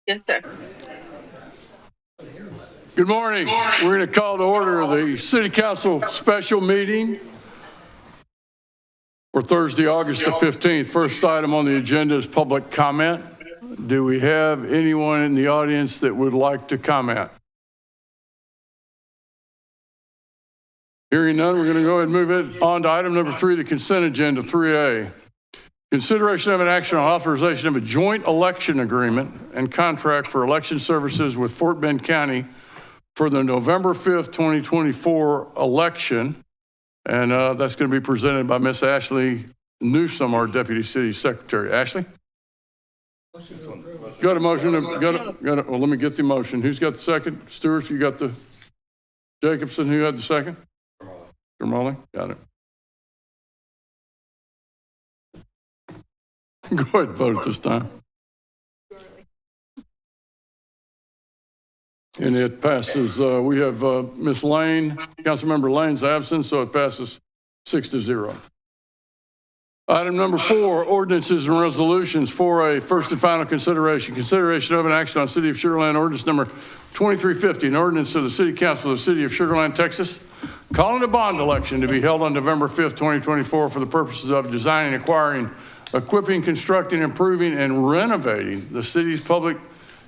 Yes, sir. Good morning. We're going to call to order the City Council special meeting for Thursday, August the 15th. First item on the agenda is public comment. Do we have anyone in the audience that would like to comment? Hearing none, we're going to go ahead and move it on to item number 3, the consent agenda, 3A. Consideration of an action on authorization of a joint election agreement and contract for election services with Fort Bend County for the November 5th, 2024 election. And that's going to be presented by Miss Ashley Newsom, our Deputy City Secretary. Ashley? Got a motion? Well, let me get the motion. Who's got the second? Stewart, you got the Jacobson, who had the second? Dermolli, got it. Go ahead and vote at this time. And it passes. We have Ms. Lane, Councilmember Lane's absent, so it passes 6-0. Item number 4, ordinances and resolutions. 4A, first and final consideration. Consideration of an action on City of Sugar Land ordinance number 2350, an ordinance of the City Council of the City of Sugar Land, Texas, calling a bond election to be held on November 5th, 2024 for the purposes of designing, acquiring, equipping, constructing, improving, and renovating the city's public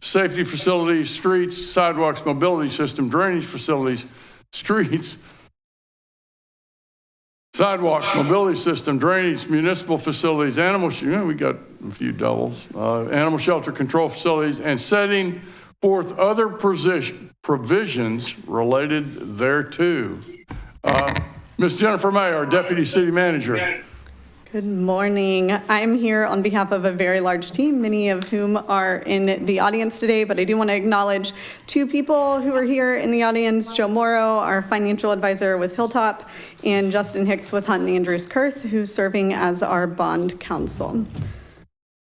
safety facilities, streets, sidewalks, mobility system, drainage facilities, streets, sidewalks, mobility system, drainage, municipal facilities, we got a few doubles, animal shelter control facilities, and setting forth other provisions related thereto. Ms. Jennifer May, our Deputy City Manager. Good morning. I'm here on behalf of a very large team, many of whom are in the audience today, but I do want to acknowledge 2 people who are here in the audience, Joe Morrow, our financial advisor with Hilltop, and Justin Hicks with Hunt and Andrews Kurth, who's serving as our bond counsel.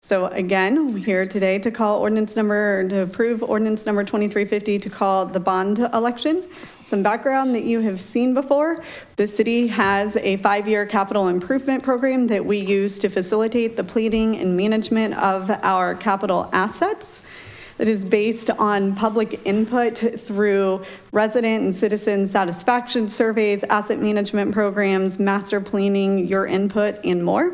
So again, we're here today to approve ordinance number 2350 to call the bond election. Some background that you have seen before. The city has a 5-year capital improvement program that we use to facilitate the planning and management of our capital assets. That is based on public input through resident and citizen satisfaction surveys, asset management programs, master planning, your input, and more.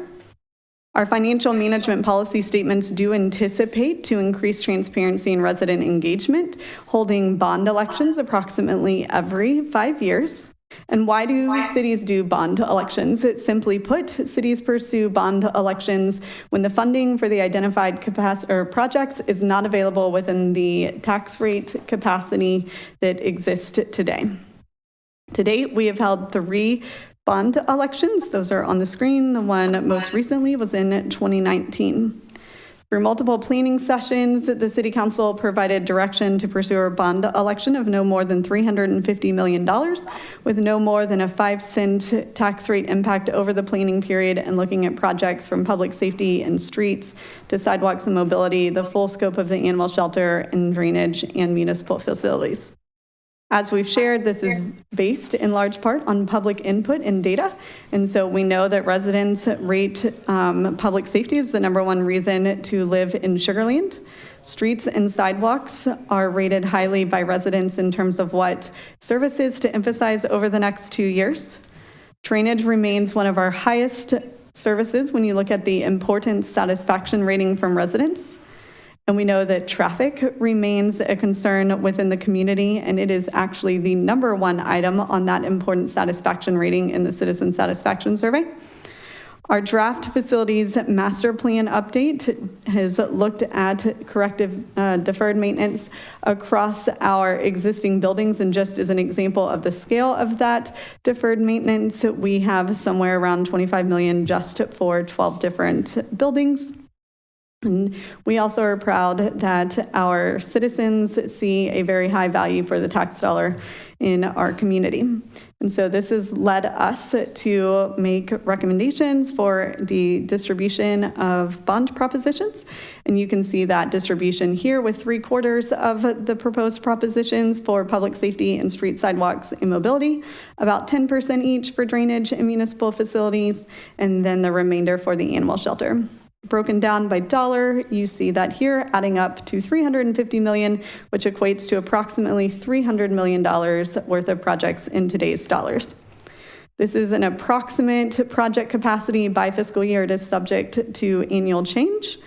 Our financial management policy statements do anticipate to increase transparency and resident engagement, holding bond elections approximately every 5 years. And why do cities do bond elections? Simply put, cities pursue bond elections when the funding for the identified projects is not available within the tax rate capacity that exists today. To date, we have held 3 bond elections. Those are on the screen. The one most recently was in 2019. Through multiple planning sessions, the City Council provided direction to pursue a bond election of no more than $350 million with no more than a 5-cent tax rate impact over the planning period, and looking at projects from public safety and streets to sidewalks and mobility, the full scope of the animal shelter and drainage and municipal facilities. As we've shared, this is based in large part on public input and data. And so we know that residents rate public safety as the #1 reason to live in Sugar Land. Streets and sidewalks are rated highly by residents in terms of what services to emphasize over the next 2 years. Drainage remains one of our highest services when you look at the importance satisfaction rating from residents. And we know that traffic remains a concern within the community, and it is actually the #1 item on that important satisfaction rating in the Citizen Satisfaction Survey. Our draft facilities master plan update has looked at corrective deferred maintenance across our existing buildings, and just as an example of the scale of that deferred maintenance, we have somewhere around $25 million just for 12 different buildings. And we also are proud that our citizens see a very high value for the tax dollar in our community. And so this has led us to make recommendations for the distribution of bond propositions. And you can see that distribution here with 3/4 of the proposed propositions for public safety and street sidewalks and mobility, about 10% each for drainage and municipal facilities, and then the remainder for the animal shelter. Broken down by dollar, you see that here, adding up to $350 million, which equates to approximately $300 million worth of projects in today's dollars. This is an approximate project capacity by fiscal year. It is subject to annual change.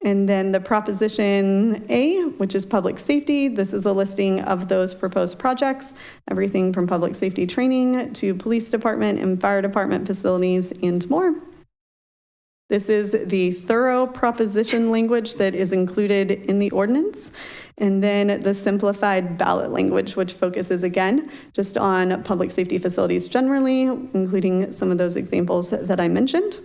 And then the Proposition A, which is public safety. This is a listing of those proposed projects, everything from public safety training to police department and fire department facilities and more. This is the thorough proposition language that is included in the ordinance. And then the simplified ballot language, which focuses again just on public safety facilities generally, including some of those examples that I mentioned.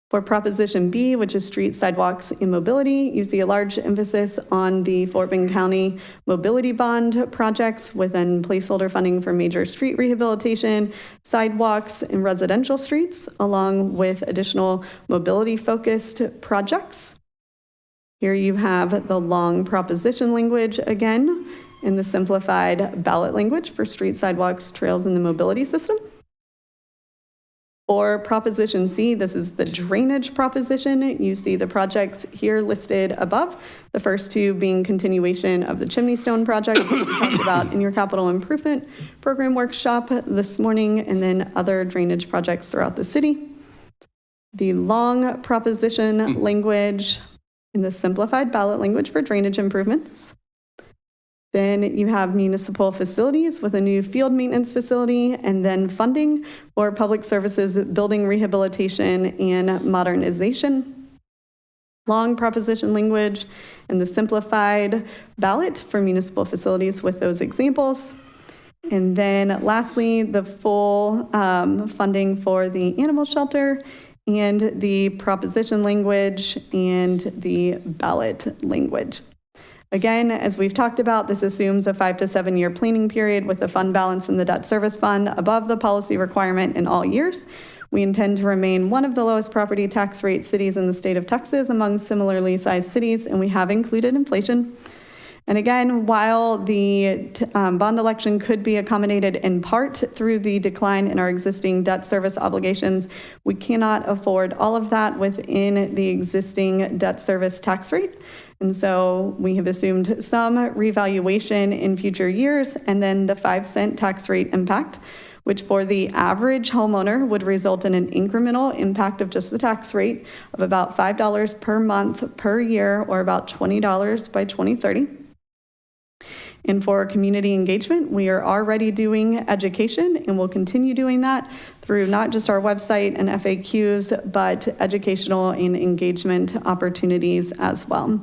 For Proposition B, which is street, sidewalks, and mobility, you see a large emphasis on the Fort Bend County mobility bond projects within placeholder funding for major street rehabilitation, sidewalks, and residential streets, along with additional mobility-focused projects. Here you have the long proposition language again, and the simplified ballot language for street, sidewalks, trails, and the mobility system. For Proposition C, this is the drainage proposition. You see the projects here listed above, the first two being continuation of the Chimney Stone project that we talked about in your capital improvement program workshop this morning, and then other drainage projects throughout the city. The long proposition language and the simplified ballot language for drainage improvements. Then you have municipal facilities with a new field maintenance facility, and then funding for public services, building rehabilitation, and modernization. Long proposition language and the simplified ballot for municipal facilities with those examples. And then lastly, the full funding for the animal shelter and the proposition language and the ballot language. Again, as we've talked about, this assumes a 5 to 7 year planning period with the fund balance in the debt service fund above the policy requirement in all years. We intend to remain one of the lowest property tax rate cities in the state of Texas among similarly sized cities, and we have included inflation. And again, while the bond election could be accommodated in part through the decline in our existing debt service obligations, we cannot afford all of that within the existing debt service tax rate. And so we have assumed some revaluation in future years, and then the 5-cent tax rate impact, which for the average homeowner would result in an incremental impact of just the tax rate of about $5 per month per year, or about $20 by 2030. And for community engagement, we are already doing education, and we'll continue doing that through not just our website and FAQs, but educational and engagement opportunities as well.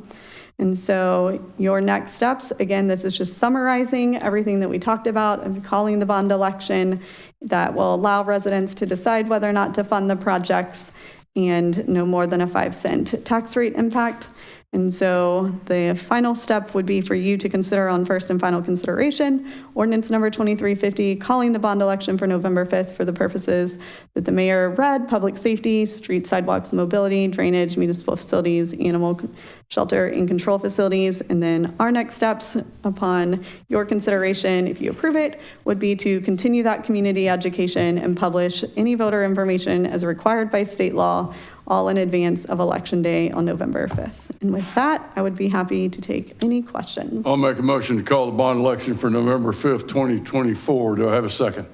And so your next steps, again, this is just summarizing everything that we talked about of calling the bond election that will allow residents to decide whether or not to fund the projects, and no more than a 5-cent tax rate impact. And so the final step would be for you to consider on first and final consideration, ordinance number 2350, calling the bond election for November 5th for the purposes that the mayor read: public safety, street, sidewalks, mobility, drainage, municipal facilities, animal shelter and control facilities. And then our next steps upon your consideration, if you approve it, would be to continue that community education and publish any voter information as required by state law, all in advance of Election Day on November 5th. And with that, I would be happy to take any questions. I'll make a motion to call the bond election for November 5th, 2024. Do I have a second?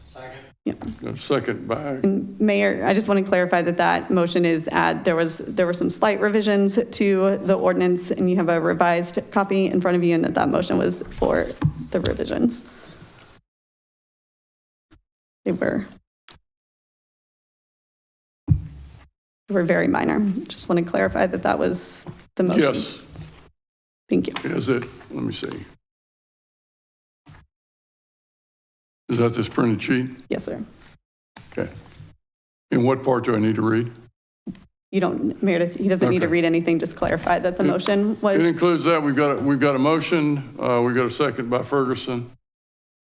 Second. Yep. A second by, And Mayor, I just want to clarify that that motion is there were some slight revisions to the ordinance, and you have a revised copy in front of you, and that motion was for the revisions. They were very minor. Just want to clarify that that was the motion. yes, Thank you. is it? Let me see. Is that this printed sheet? Yes, sir. Okay. In what part do I need to read? You don't, Meredith, he doesn't need to Okay. read anything, just clarify that the motion It was, includes that. We've got a motion. We've got a second by Ferguson.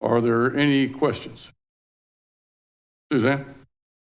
Are there any questions? Suzanne?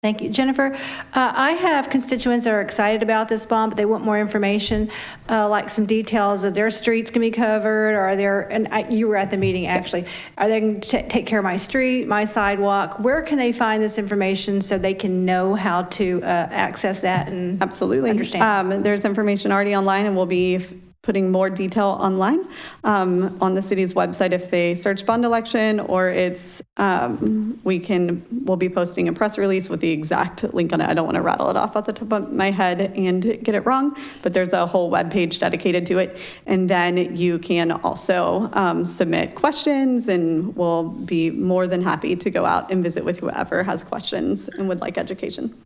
Thank you. Jennifer, I have constituents that are excited about this bond, but they want more information, like some details of their streets can be covered, or are there, and you were at the meeting actually, are they going to take care of my street, my sidewalk? Where can they find this information so they can know how to access that and Absolutely. understand? There's information already online, and we'll be putting more detail online on the city's website if they search bond election, or it's, we'll be posting a press release with the exact link on it. I don't want to rattle it off at the top of my head and get it wrong, but there's a whole web page dedicated to it. And then you can also submit questions, and we'll be more than happy to go out and visit with whoever has questions and would like education.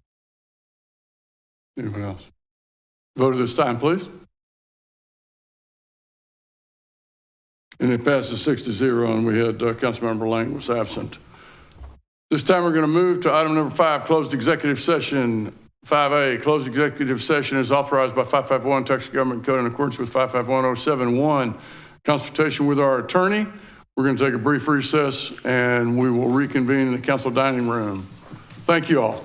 Anyone else? Vote at this time, please. And it passes 6-0, and we had Councilmember Lane was absent. This time we're going to move to item number 5, closed executive session. 5A, closed executive session is authorized by 551 Texas Government Code in accordance with 55107.1. Consultation with our attorney. We're going to take a brief recess, and we will reconvene in the council dining room. Thank you all.